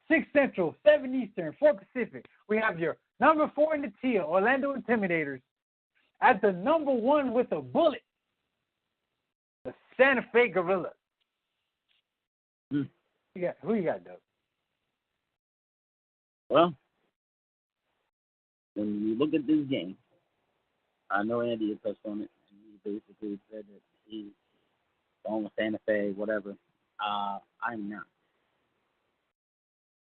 6 Central, 7 Eastern, 4 Pacific. We have your number 4 in the Teal, Orlando Intimidators, at the number 1 with a bullet, the Santa Fe Gorillas. Who you got, Doug? Well, when you look at this game, I know Andy had touched on it, and he basically said that he's going with Santa Fe, whatever. I'm not.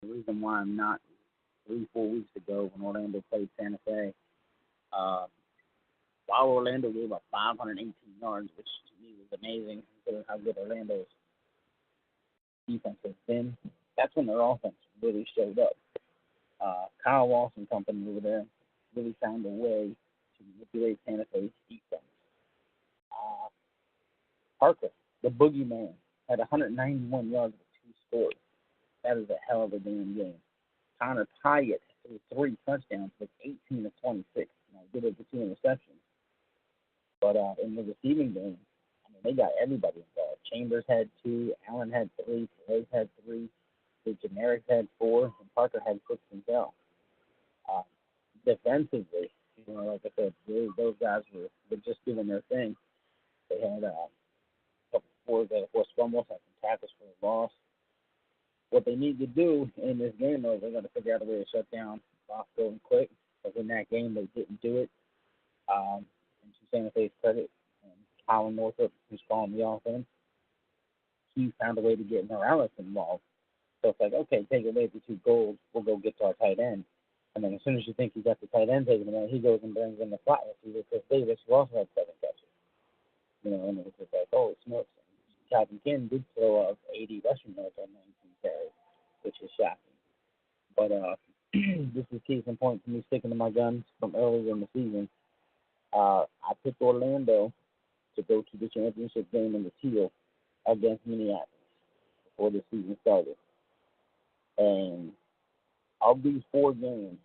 The reason why I'm not, 3-4 weeks ago when Orlando played Santa Fe, while Orlando gave up 518 yards, which to me was amazing considering how good Orlando's defense has been, that's when their offense really showed up. Kyle Walsh and company over there really found a way to manipulate Santa Fe's defense. Parker, the boogeyman, had 191 yards with 2 scores. That is a hell of a damn game. Connor Pyatt threw 3 touchdowns with 18 of 26. Did it with 2 interceptions. But in the receiving game, I mean, they got everybody involved. Chambers had 2, Allen had 3, Perez had 3, the Generic had 4, and Parker had 6 himself. Defensively, like I said, those guys were just doing their thing. They had a couple of forced fumbles, had some tackles for a loss. What they need to do in this game, though, they're going to figure out a way to shut down Bosco and Quick. Because in that game, they didn't do it. And to Santa Fe's credit, Colin Northup, who's calling the offense, he found a way to get Morales involved. So it's like, okay, take away the 2 goals, we'll go get to our tight end. And then as soon as you think you got the tight end taken away, he goes and brings in the flat receiver, Chris Davis, who also had 7 catches. And it's just like, holy smokes. Calvin King did throw up 80 rushing yards on 19 carries, which is shocking. But this is case in point to me sticking to my guns from earlier in the season. I picked Orlando to go to the championship game in the Teal against Minneapolis before the season started. And of these 4 games,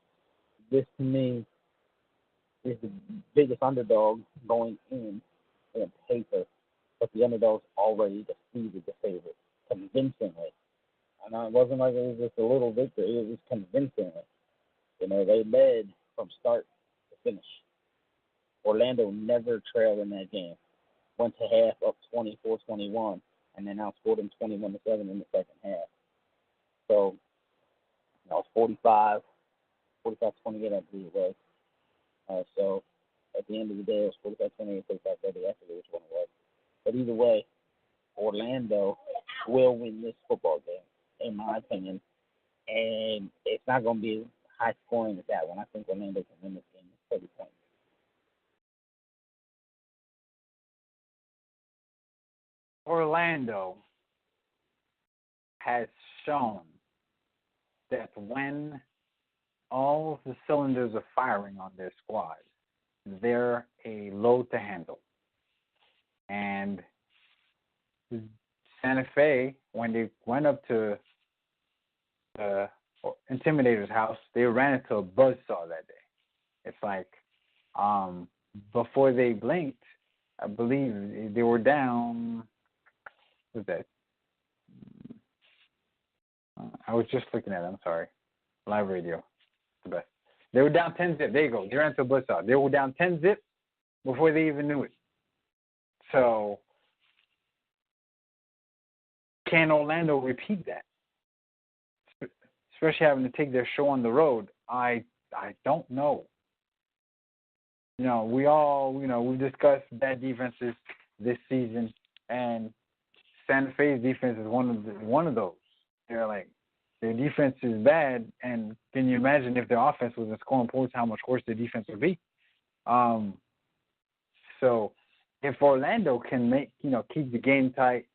this to me is the biggest underdog going in paper, but the underdog's already defeated the favorite convincingly. And it wasn't like it was just a little victory, it was convincingly. They led from start to finish. Orlando never trailed in that game. Went to half up 24-21, and then outscored them 21-7 in the second half. So, 45-28, I believe it was. So, at the end of the day, it was 45-28, 45-30, I forget which one it was. But either way, Orlando will win this football game, in my opinion. And it's not going to be as high scoring as that one. I think Orlando can win this game with 30 points. Orlando has shown that when all of the cylinders are firing on their squad, they're a load to handle. And Santa Fe, when they went up to the Intimidator's house, they ran into a buzzsaw that day. It's like before they blinked, I believe they were down. What was that? I was just looking at it. I'm sorry. Live radio. The best. They were down 10-0. There you go. They ran into a buzzsaw. They were down 10-0 before they even knew it. So, can Orlando repeat that? Especially having to take their show on the road. I don't know. We've discussed bad defenses this season, and Santa Fe's defense is one of those. They're like, their defense is bad, and can you imagine if their offense wasn't scoring points, how much worse their defense would be? So if Orlando can keep the game tight,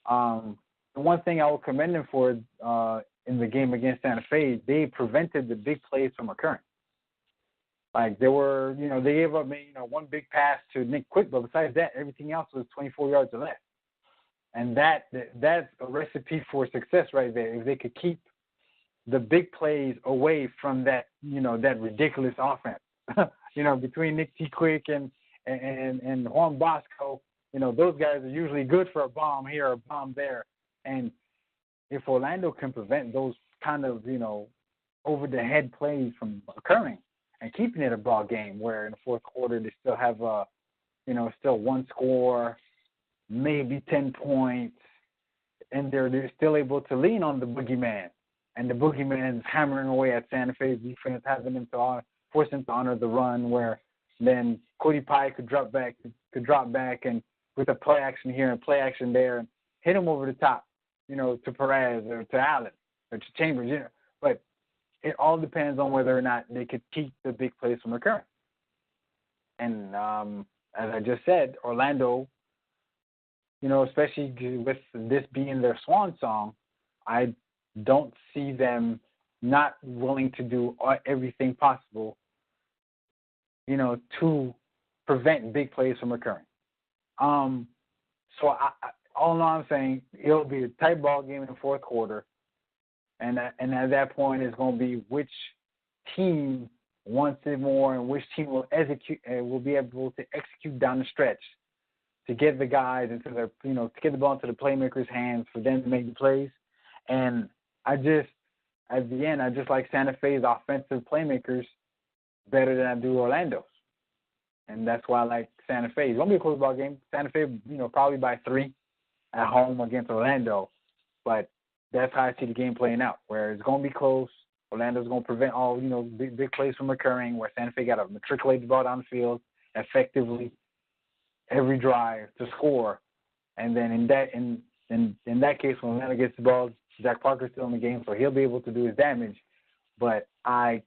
the one thing I will commend them for in the game against Santa Fe, they prevented the big plays from occurring. Like they gave up one big pass to Nick Quick, but besides that, everything else was 24 yards or less. And that's a recipe for success right there. If they could keep the big plays away from that, that ridiculous offense, between Nick T. Quick and Juan Bosco, those guys are usually good for a bomb here or a bomb there. And if Orlando can prevent those kind of, over the head plays from occurring and keeping it a ball game where in the fourth quarter they still have still one score, maybe 10 points, and they're still able to lean on the boogeyman. And the boogeyman is hammering away at Santa Fe's defense, having them to force them to honor the run, where then Cody Pye could drop back and with a play action here and play action there and hit him over the top, to Perez or to Allen or to Chambers, But it all depends on whether or not they could keep the big plays from occurring. And as I just said, Orlando, especially with this being their swan song, I don't see them not willing to do everything possible, to prevent big plays from occurring. So all in all, I'm saying it'll be a tight ball game in the fourth quarter, and at that point, it's going to be which team wants it more and which team will be able to execute down the stretch to get the guys into their, to get the ball into the playmakers' hands for them to make the plays. And at the end, I just like Santa Fe's offensive playmakers better than I do Orlando's. And that's why I like Santa Fe. It's going to be a close ball game. Santa Fe, probably by 3 at home against Orlando. But that's how I see the game playing out, where it's going to be close. Orlando's going to prevent all, big plays from occurring, where Santa Fe got to matriculate the ball down the field effectively every drive to score. And then in that case, when Orlando gets the ball, Zach Parker's still in the game, so he'll be able to do his damage. But I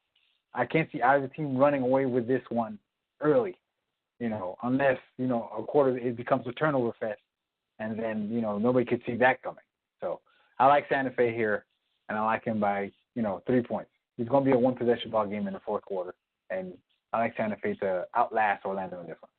can't see either team running away with this one early, unless, a quarter it becomes a turnover fest, and then, nobody could see that coming. So I like Santa Fe here, and I like him by, 3 points. It's going to be a one-possession ball game in the fourth quarter, and I like Santa Fe to outlast Orlando in this one.